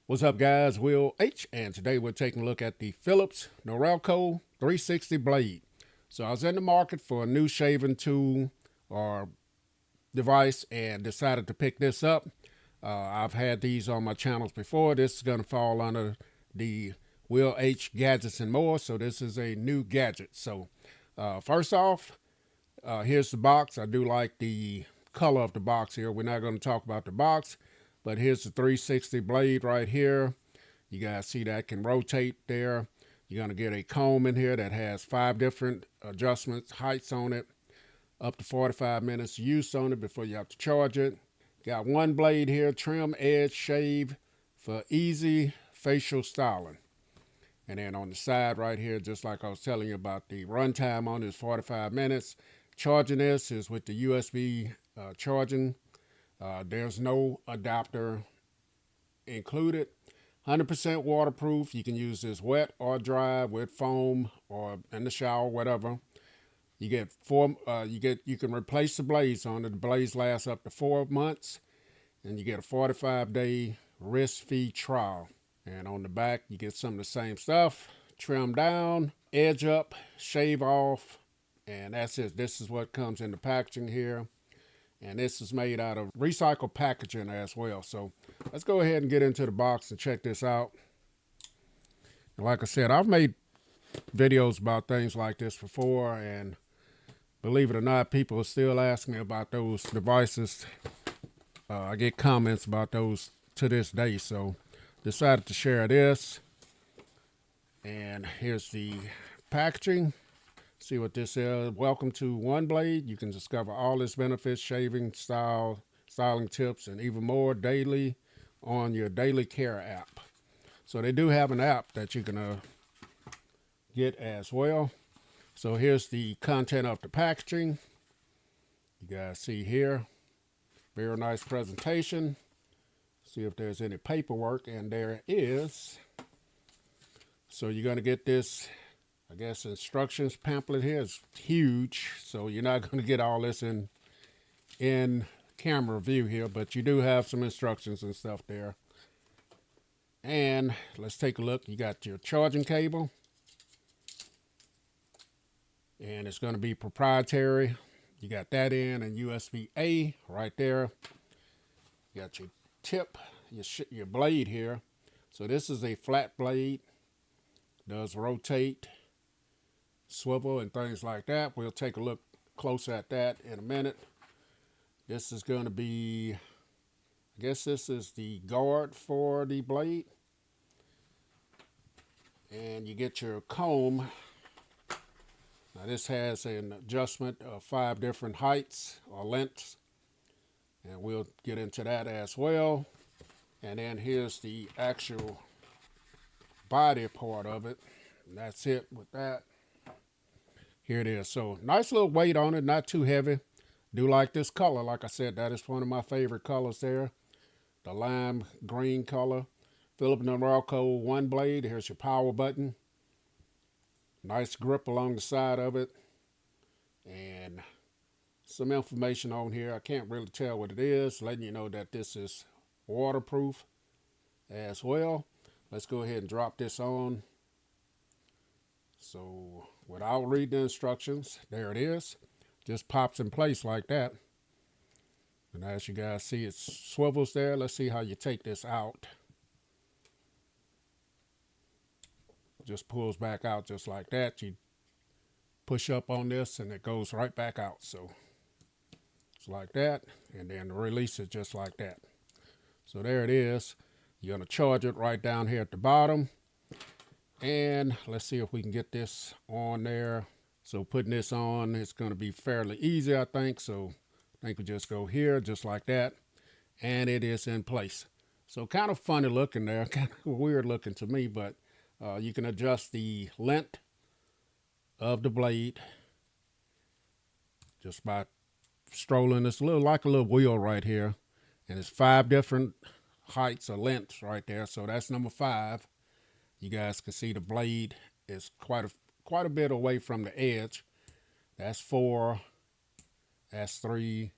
What's up, guys? Will H, and today we're taking a look at the Philips Norelco 360 blade. So I was in the market for a new shaving tool or device and decided to pick this up. I've had these on my channels before. This is going to fall under the Will H Gadgets and More, so this is a new gadget. So first off, here's the box. I do like the color of the box here. We're not going to talk about the box, but here's the 360 blade right here. You guys see that can rotate there. You're going to get a comb in here that has 5 different adjustments, heights on it, up to 45 minutes use on it before you have to charge it. Got one blade here, trim, edge, shave for easy facial styling. And then on the side right here, just like I was telling you about, the runtime on is 45 minutes. Charging this is with the USB charging. There's no adapter included. 100% waterproof. You can use this wet or dry with foam or in the shower, whatever. You get you can replace the blades on it. The blades last up to 4 months, and you get a 45-day risk-free trial. And on the back, you get some of the same stuff. Trim down, edge up, shave off, and that's it. This is what comes in the packaging here. And this is made out of recycled packaging as well. So let's go ahead and get into the box and check this out. And like I said, I've made videos about things like this before, and believe it or not, people are still asking me about those devices. I get comments about those to this day, so decided to share this. And here's the packaging. See what this is. Welcome to One Blade. You can discover all its benefits, shaving, styling tips, and even more daily on your Daily Care app. So they do have an app that you can get as well. So here's the content of the packaging. You guys see here. Very nice presentation. See if there's any paperwork, and there is. So you're going to get this, I guess, instructions pamphlet here. Is huge, so you're not going to get all this in camera view here, but you do have some instructions and stuff there. And let's take a look. You got your charging cable, and it's going to be proprietary. You got that in, and USB-A right there. You got your tip, your blade here. So this is a flat blade. Does rotate, swivel, and things like that. We'll take a look closer at that in a minute. This is going to be, I guess this is the guard for the blade. And you get your comb. Now this has an adjustment of 5 different heights or lengths, and we'll get into that as well. And then here's the actual body part of it, and that's it with that. Here it is. So nice little weight on it, not too heavy. Do like this color. Like I said, that is one of my favorite colors there, the lime green color. Phillip Norelco One Blade. Here's your power button. Nice grip along the side of it, and some information on here. I can't really tell what it is, letting you know that this is waterproof as well. Let's go ahead and drop this on. So without reading the instructions, there it is. Just pops in place like that. And as you guys see, it swivels there. Let's see how you take this out. Just pulls back out just like that. You push up on this and it goes right back out. So it's like that, and then release it just like that. So there it is. You're going to charge it right down here at the bottom. And let's see if we can get this on there. So putting this on, it's going to be fairly easy, I think. So I think we just go here just like that, and it is in place. So kind of funny looking there, kind of weird looking to me, but you can adjust the length of the blade just by strolling. It's like a little wheel right here, and it's 5 different heights or lengths right there. So that's number 5. You guys can see the blade is quite a bit away from the edge. That's 4. That's 3.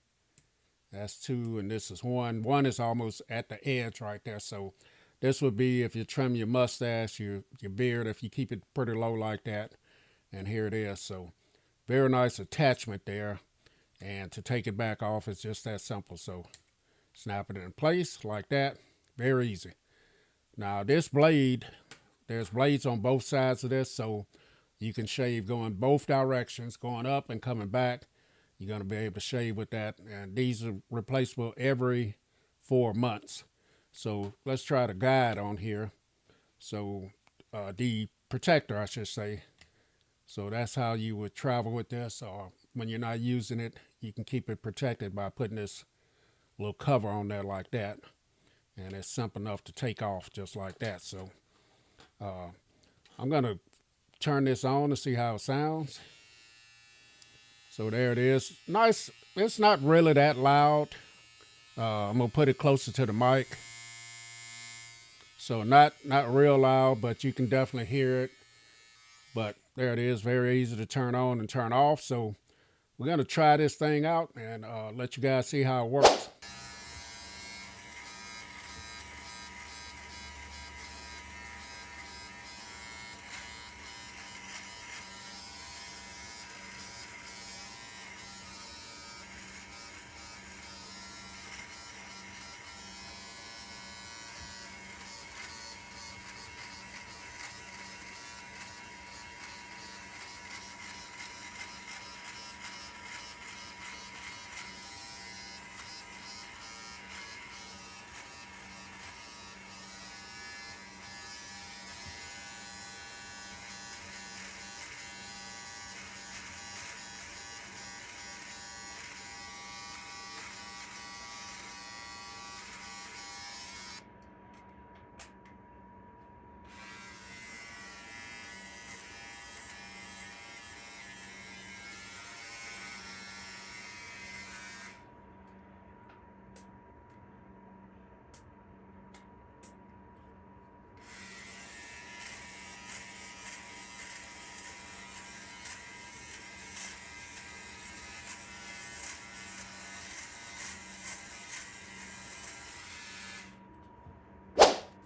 That's 2, and this is 1. 1 is almost at the edge right there. So This would be if you trim your mustache, your beard, if you keep it pretty low like that. And here it is. So very nice attachment there. And to take it back off, it's just that simple. So snap it in place like that. Very easy. Now this blade, there's blades on both sides of this, so you can shave going both directions, going up and coming back. You're going to be able to shave with that. And these are replaceable every 4 months. So let's try the guide on here. So the protector, I should say. So that's how you would travel with this, or when you're not using it, you can keep it protected by putting this little cover on there like that. And it's simple enough to take off just like that. So I'm going to turn this on to see how it sounds. So there it is. Nice. It's not really that loud. I'm going to put it closer to the mic. So not real loud, but you can definitely hear it. But there it is, very easy to turn on and turn off. So we're going to try this thing out and let you guys see how it works.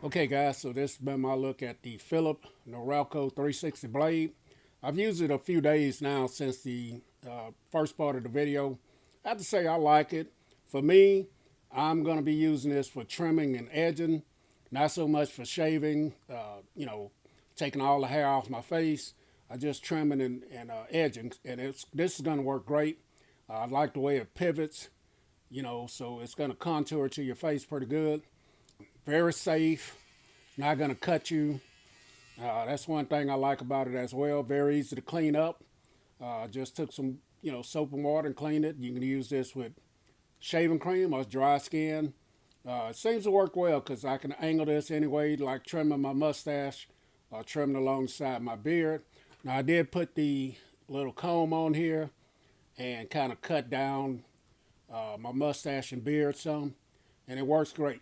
Okay guys, so this has been my look at the Phillip Norelco 360 blade. I've used it a few days now since the first part of the video. I have to say I like it. For me, I'm going to be using this for trimming and edging, not so much for shaving, taking all the hair off my face. I just trimming and edging, and this is going to work great. I like the way it pivots, so it's going to contour to your face pretty good. Very safe, not going to cut you. That's one thing I like about it as well. Very easy to clean up. Just took some, soap and water and cleaned it. You can use this with shaving cream or dry skin. It seems to work well because I can angle this anyway, like trimming my mustache or trimming alongside my beard. Now I did put the little comb on here and kind of cut down my mustache and beard some, and it works great.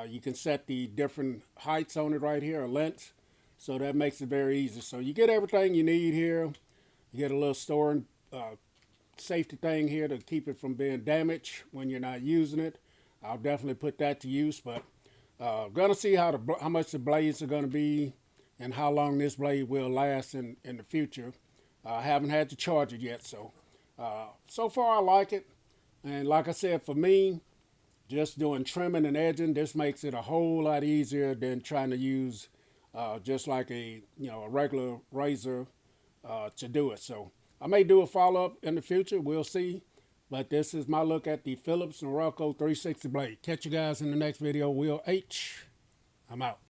You can set the different heights on it right here, or lengths, so that makes it very easy. So you get everything you need here. You get a little storing safety thing here to keep it from being damaged when you're not using it. I'll definitely put that to use, but gonna see how much the blades are gonna be and how long this blade will last in the future. I haven't had to charge it yet, so so far I like it. And like I said, for me, just doing trimming and edging, this makes it a whole lot easier than trying to use just like a regular razor to do it. So I may do a follow-up in the future. We'll see. But this is my look at the Phillip Norelco 360 blade. Catch you guys in the next video. Will H. I'm out.